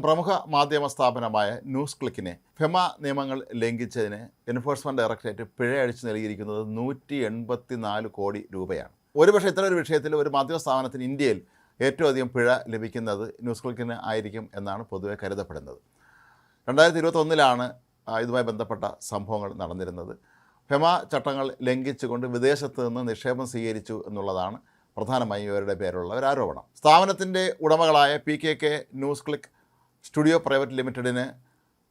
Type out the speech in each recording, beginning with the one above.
പ്രമുഖ മാധ്യമ സ്ഥാപനമായ ന്യൂസ് ക്ലിക്കിനെ ഫെമ നിയമങ്ങൾ ലംഘിച്ചതിന് എൻഫോഴ്സ്മെൻറ്റ് ഡയറക്ടറേറ്റ് പിഴ അടിച്ചു നൽകിയിരിക്കുന്നത് 184 കോടി രൂപയാണ്. ഒരുപക്ഷെ ഇത്തരം ഒരു വിഷയത്തിൽ ഒരു മാധ്യമ സ്ഥാപനത്തിന് ഇന്ത്യയിൽ ഏറ്റവും അധികം പിഴ ലഭിക്കുന്നത് ന്യൂസ് ക്ലിക്കിന് ആയിരിക്കും എന്നാണ് പൊതുവെ കരുതപ്പെടുന്നത്. 2021 ഇതുമായി ബന്ധപ്പെട്ട സംഭവങ്ങൾ നടന്നിരുന്നത്. ഫെമ ചട്ടങ്ങൾ ലംഘിച്ചുകൊണ്ട് വിദേശത്ത് നിന്ന് നിക്ഷേപം സ്വീകരിച്ചു എന്നുള്ളതാണ് പ്രധാനമായും ഇവരുടെ പേരുള്ള ഒരു ആരോപണം. സ്ഥാപനത്തിൻ്റെ ഉടമകളായ PKK news click studio private ലിമിറ്റഡിന്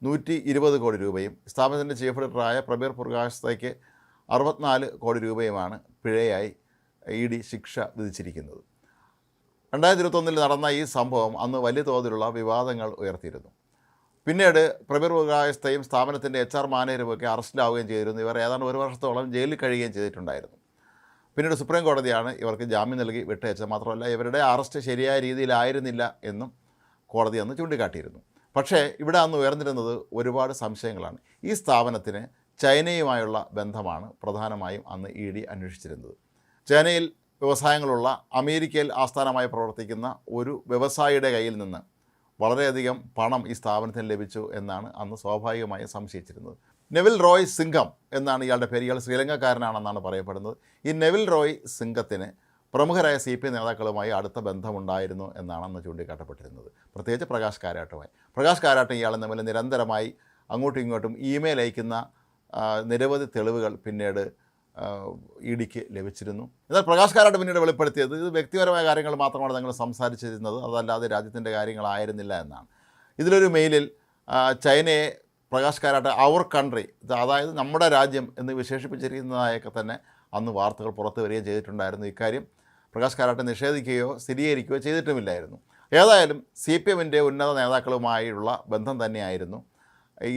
120 കോടി രൂപയും സ്ഥാപനത്തിൻ്റെ ചീഫ് എഡിറ്ററായ പ്രബീർ പ്രകാശത്തേക്ക് 64 കോടി രൂപയുമാണ് പിഴയായി ED ശിക്ഷ വിധിച്ചിരിക്കുന്നത്. 2021 നടന്ന ഈ സംഭവം അന്ന് വലിയ തോതിലുള്ള വിവാദങ്ങൾ ഉയർത്തിയിരുന്നു. പിന്നീട് പ്രബീർ പ്രകാശത്തെയും സ്ഥാപനത്തിൻ്റെ HR മാനേജരുമൊക്കെ അറസ്റ്റിലാവുകയും ചെയ്തിരുന്നു. ഇവർ ഏതാണ്ട് 1 വർഷത്തോളം ജയിലിൽ കഴിയുകയും ചെയ്തിട്ടുണ്ടായിരുന്നു. പിന്നീട് സുപ്രീം കോടതിയാണ് ഇവർക്ക് ജാമ്യം നൽകി വിട്ടയച്ചത്. മാത്രമല്ല ഇവരുടെ അറസ്റ്റ് ശരിയായ രീതിയിലായിരുന്നില്ല എന്നും കോടതി അന്ന് ചൂണ്ടിക്കാട്ടിയിരുന്നു. പക്ഷേ ഇവിടെ അന്ന് ഉയർന്നിരുന്നത് ഒരുപാട് സംശയങ്ങളാണ്. ഈ സ്ഥാപനത്തിന് ചൈനയുമായുള്ള ബന്ധമാണ് പ്രധാനമായും അന്ന് ED അന്വേഷിച്ചിരുന്നത്. ചൈനയിൽ വ്യവസായങ്ങളുള്ള അമേരിക്കയിൽ ആസ്ഥാനമായി പ്രവർത്തിക്കുന്ന ഒരു വ്യവസായിയുടെ കയ്യിൽ നിന്ന് വളരെയധികം പണം ഈ സ്ഥാപനത്തിന് ലഭിച്ചു എന്നാണ് അന്ന് സ്വാഭാവികമായും സംശയിച്ചിരുന്നത്. നെവിൽ റോയ് സിംഘം എന്നാണ് ഇയാളുടെ പേര്. ഇയാൾ ശ്രീലങ്കക്കാരനാണെന്നാണ് പറയപ്പെടുന്നത്. ഈ നെവിൽ റോയ് സിംഘത്തിന് പ്രമുഖരായ CPI നേതാക്കളുമായി അടുത്ത ബന്ധമുണ്ടായിരുന്നു എന്നാണ് അന്ന് ചൂണ്ടിക്കാട്ടപ്പെട്ടിരുന്നത്. പ്രത്യേകിച്ച് പ്രകാശ് കാരാട്ടുമായി. പ്രകാശ് കാരാട്ടും ഇയാളും തമ്മിൽ നിരന്തരമായി അങ്ങോട്ടും ഇങ്ങോട്ടും ഇമെയിൽ അയക്കുന്ന നിരവധി തെളിവുകൾ പിന്നീട് EDക്ക് ലഭിച്ചിരുന്നു. എന്നാൽ പ്രകാശ് കാരാട്ട് പിന്നീട് വെളിപ്പെടുത്തിയത് ഇത് വ്യക്തിപരമായ കാര്യങ്ങൾ മാത്രമാണ് തങ്ങൾ സംസാരിച്ചിരുന്നത്, അതല്ലാതെ രാജ്യത്തിൻ്റെ കാര്യങ്ങളായിരുന്നില്ല എന്നാണ്. ഇതിലൊരു മെയിലിൽ ചൈനയെ പ്രകാശ് കാരാട്ട് അവർ കൺട്രി, അതായത് നമ്മുടെ രാജ്യം എന്ന് വിശേഷിപ്പിച്ചിരിക്കുന്നതായൊക്കെ തന്നെ അന്ന് വാർത്തകൾ പുറത്തു വരികയും ചെയ്തിട്ടുണ്ടായിരുന്നു. ഇക്കാര്യം പ്രകാശ് കാരാട്ട് നിഷേധിക്കുകയോ സ്ഥിരീകരിക്കുകയോ ചെയ്തിട്ടുമില്ലായിരുന്നു. ഏതായാലും CPMൻ്റെ ഉന്നത നേതാക്കളുമായുള്ള ബന്ധം തന്നെയായിരുന്നു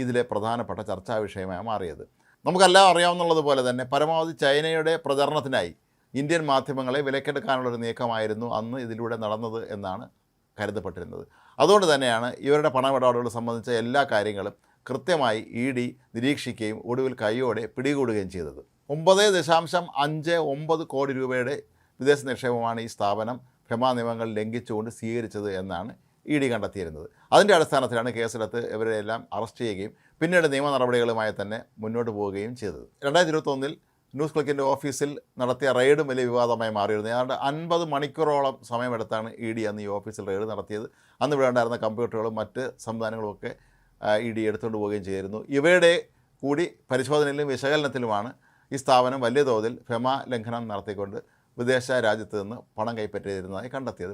ഇതിലെ പ്രധാനപ്പെട്ട ചർച്ചാ വിഷയമായി മാറിയത്. നമുക്കെല്ലാം അറിയാവുന്നതുപോലെ തന്നെ പരമാവധി ചൈനയുടെ പ്രചരണത്തിനായി ഇന്ത്യൻ മാധ്യമങ്ങളെ വിലക്കെടുക്കാനുള്ളൊരു നീക്കമായിരുന്നു അന്ന് ഇതിലൂടെ നടന്നത് എന്നാണ് കരുതപ്പെട്ടിരുന്നത്. അതുകൊണ്ട് തന്നെയാണ് ഇവരുടെ പണമിടപാടുകൾ സംബന്ധിച്ച എല്ലാ കാര്യങ്ങളും കൃത്യമായി ED നിരീക്ഷിക്കുകയും ഒടുവിൽ കൈയോടെ പിടികൂടുകയും ചെയ്തത്. 9.59 കോടി രൂപയുടെ വിദേശ നിക്ഷേപമാണ് ഈ സ്ഥാപനം ഫെമ നിയമങ്ങൾ ലംഘിച്ചുകൊണ്ട് സ്വീകരിച്ചത് എന്നാണ് ED കണ്ടെത്തിയിരുന്നത്. അതിൻ്റെ അടിസ്ഥാനത്തിലാണ് കേസെടുത്ത് ഇവരെല്ലാം അറസ്റ്റ് ചെയ്യുകയും പിന്നീട് നിയമ നടപടികളുമായി തന്നെ മുന്നോട്ട് പോവുകയും ചെയ്തത്. 2021 ന്യൂസ് ക്ലിക്കിൻ്റെ ഓഫീസിൽ നടത്തിയ റെയ്ഡും വലിയ വിവാദമായി മാറിയിരുന്നു. ഏതാണ്ട് 50 മണിക്കൂറോളം സമയമെടുത്താണ് ED അന്ന് ഈ ഓഫീസിൽ റെയ്ഡ് നടത്തിയത്. അന്ന് ഇവിടെ ഉണ്ടായിരുന്ന കമ്പ്യൂട്ടറുകളും മറ്റ് സംവിധാനങ്ങളുമൊക്കെ ED എടുത്തുകൊണ്ട് പോവുകയും ചെയ്തിരുന്നു. ഇവയുടെ കൂടി പരിശോധനയിലും വിശകലനത്തിലുമാണ് ഈ സ്ഥാപനം വലിയ തോതിൽ ഫെമ ലംഘനം നടത്തിക്കൊണ്ട് വിദേശ രാജ്യത്ത് നിന്ന് പണം കൈപ്പറ്റിയിരുന്നതായി കണ്ടെത്തിയത്.